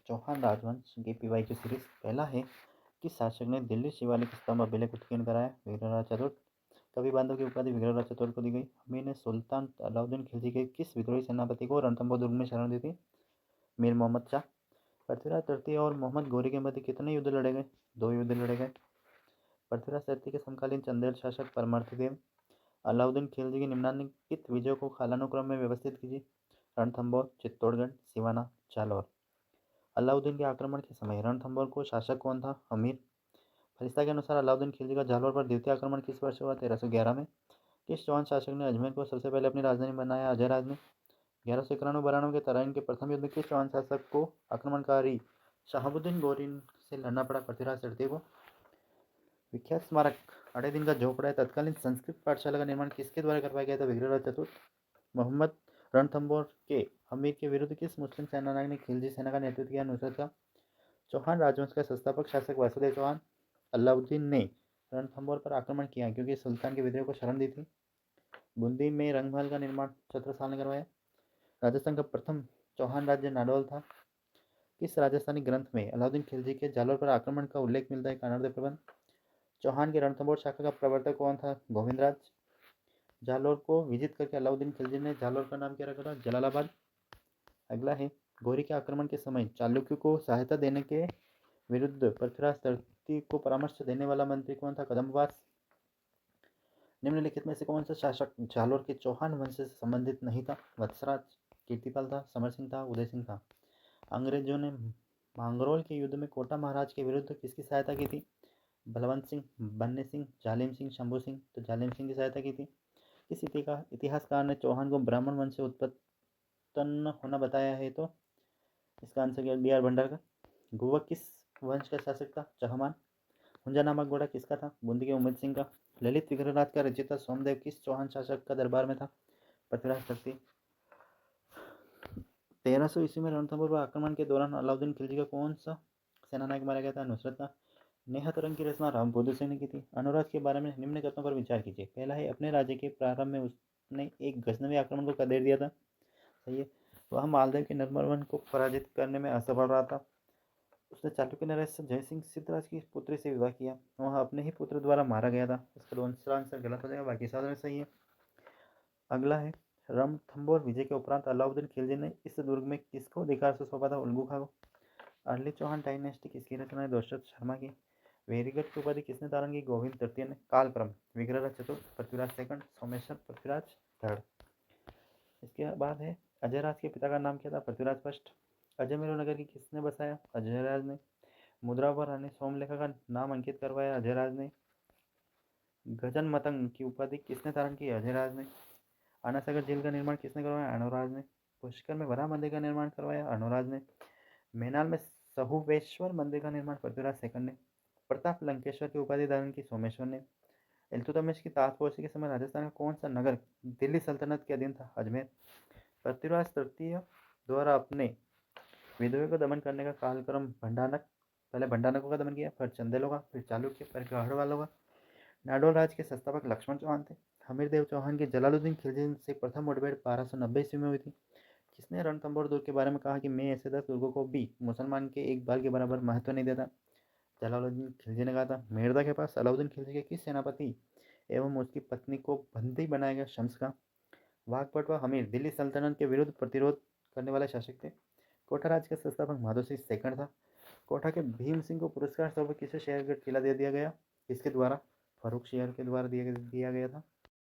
चौहान राजवंश के की सीरीज। पहला है किस शासक ने दिल्ली शिवालिक स्तंभ अभिलेख उत्कीर्ण कराया? विग्रहराज चतुर्थ। कवि बांधव की उपाधि विग्रहराज चतुर्थ को दी गई। हमीर ने सुल्तान अलाउद्दीन खिलजी के किस विद्रोही सेनापति को रणथंभौर दुर्ग में शरण दी थी? मीर मोहम्मद शाह। पृथ्वीराज तृतीय और मोहम्मद गौरी के मध्य कितने युद्ध लड़े गए? 2 युद्ध लड़े गए। पृथ्वीराज तृतीय के समकालीन चंदेल शासक परमार्थिदेव। अलाउद्दीन खिलजी की निम्नलिखित विजयों को कालानुक्रम में व्यवस्थित कीजिए। रणथंभौर, चित्तौड़गढ़, सिवाना, जालौर। अलाउद्दीन के आक्रमण के समय रणथंभौर को शासक कौन था? हमीर। फरिश्ता के अनुसार अलाउद्दीन खिलजी का जालौर पर द्वितीय आक्रमण किस वर्ष हुआ? 1311 में। किस चौहान शासक ने अजमेर को सबसे पहले अपनी राजधानी बनाया? अजयराज ने। 1191 के तराइन के प्रथम युद्ध में किस चौहान शासक को आक्रमणकारी शहाबुद्दीन गौरी से लड़ना पड़ा? पृथ्वीराज तृतीय को। विख्यात स्मारक अड़े दिन का झोपड़ा है तत्कालीन संस्कृत पाठशाला का निर्माण किसके द्वारा करवाया गया था? विग्रहराज चतुर्थ। मोहम्मद रणथंभौर के हमीर के विरुद्ध किस मुस्लिम सेनानायक ने खिलजी सेना का नेतृत्व किया? नुसरत का। चौहान राजवंश का संस्थापक शासक वासुदेव चौहान। अलाउद्दीन ने रणथंभौर पर आक्रमण किया क्योंकि सुल्तान के विद्रोह को शरण दी थी। बूंदी में रंगमहल का निर्माण छत्रसाल ने करवाया। राजस्थान का प्रथम चौहान राज्य नाडौल था। किस राजस्थानी ग्रंथ में अलाउद्दीन खिलजी के जालौर पर आक्रमण का उल्लेख मिलता है? कानड़देव प्रबंध। चौहान के रणथंभौर शाखा का प्रवर्तक कौन था? गोविंदराज। जालौर को विजित करके अलाउद्दीन खिलजी ने जालौर का नाम क्या रखा था? जलालाबाद। अगला है गौरी के आक्रमण के समय चालुक्यों को सहायता देने के विरुद्ध पृथ्वीराज तृतीय को परामर्श देने वाला मंत्री कौन था? कदम्बास। निम्नलिखित में से कौन सा शासक जालौर के चौहान वंश से संबंधित नहीं था? वत्सराज, कीर्तिपाल था, समर सिंह था, उदय सिंह था। अंग्रेजों ने मांगरोल के युद्ध में कोटा महाराज के विरुद्ध किसकी सहायता की थी? बलवंत सिंह, बन्ने सिंह, जालिम सिंह, शंभू सिंह। तो जालिम सिंह की सहायता की थी। किस इतिहासकार ने चौहान को ब्राह्मण वंश से उत्पन्न होना बताया है? तो इसका आंसर क्या? D R Bhandarkar. गोवा किस वंश का शासक था? चहमान। हुंजा नामक घोड़ा किसका था? बूंदी के उम्मेद सिंह का। ललित विग्रहराज का रचयिता सोमदेव किस चौहान शासक का दरबार में था? पृथ्वीराज तृतीय। 1300 ईस्वी में रणथंभौर पर आक्रमण के दौरान अलाउद्दीन खिलजी का कौन सा सेनानायक मारा गया था? नुसरत का। नेहतरंग की रचना राम बहादुर सिंह ने की थी। अनुराग के बारे में निम्न कथनों पर विचार कीजिए। पहला है अपने राज्य के प्रारंभ में उसने एक गजनवी आक्रमण को खदेड़ दिया था। सही है। वह मालदेव के नरमरवन को पराजित करने में असफल रहा था। उसने चालुक्य नरेश जयसिंह सिद्धराज की पुत्री से विवाह किया। वह अपने ही पुत्र द्वारा मारा गया था। इसका दूसरा आंसर गलत हो जाएगा, बाकी सारे सही है। अगला है रणथंभौर विजय के उपरांत अलाउद्दीन खिलजी ने इस दुर्ग में किसको अधिकार से सौंपा था? उल्गू खां को। अर्ली चौहान डायनेस्टी किसकी रचना है? दशरथ शर्मा की। वेरीगढ़ की उपाधि किसने धारण की? गोविंद तृतीय ने। कालक्रम विग्रहराज चतुर्थ, पृथ्वीराज सेकंड, सोमेश्वर पृथ्वीराज थर्ड। इसके बाद है अजयराज के पिता का नाम क्या था? पृथ्वीराज फर्स्ट। अजयमेरू नगर की किसने बसाया? अजयराज ने। मुद्रा पर रानी सोमलेखा का नाम अंकित करवाया? अजयराज ने। गजन मतंग की उपाधि किसने धारण की? अजयराज ने। आनासागर झील का निर्माण किसने करवाया? अनुराज ने। पुष्कर में वराह मंदिर का निर्माण करवाया? अनुराज ने। मैनाल में सहुवेश्वर मंदिर का निर्माण पृथ्वीराज सेकंड ने। प्रताप लंकेश्वर की उपाधि धारण की? सोमेश्वर ने। इल्तुतमिश की ताजपोशी के समय राजस्थान का कौन सा नगर दिल्ली सल्तनत के अधीन था? अजमेर। पृथ्वीराज तृतीय द्वारा अपने विद्रोह को दमन करने का कालक्रम भंडानक, पहले भंडानकों का दमन किया, फिर चंदेलों का, फिर चालुक्य, फिर गढ़वालों का। नाडौल राज के संस्थापक लक्ष्मण चौहान थे। हमीरदेव चौहान की जलालुद्दीन खिलजी से प्रथम मुठभेड़ 1290 ईस्वी में हुई थी। किसने रणथंभौर दुर्ग के बारे में कहा कि मैं ऐसे 10 दुर्गों को भी मुसलमान के एक बाल के बराबर महत्व नहीं देता? जलालुद्दीन खिलजी ने कहा था। मेड़ता के पास अलाउद्दीन खिलजी के किस सेनापति एवं उसकी पत्नी को बंदी बनाया गया? शम्स का। वाघपट व हमीर दिल्ली सल्तनत के विरुद्ध प्रतिरोध करने वाले शासक थे। कोटा राज्य का संस्थापक माधव सिंह सेकंड था। कोटा के भीम सिंह को पुरस्कार स्वरूप किसे शेरगढ़ किला दे दिया गया? किसके द्वारा? फर्रुख शेर के द्वारा दिया गया था।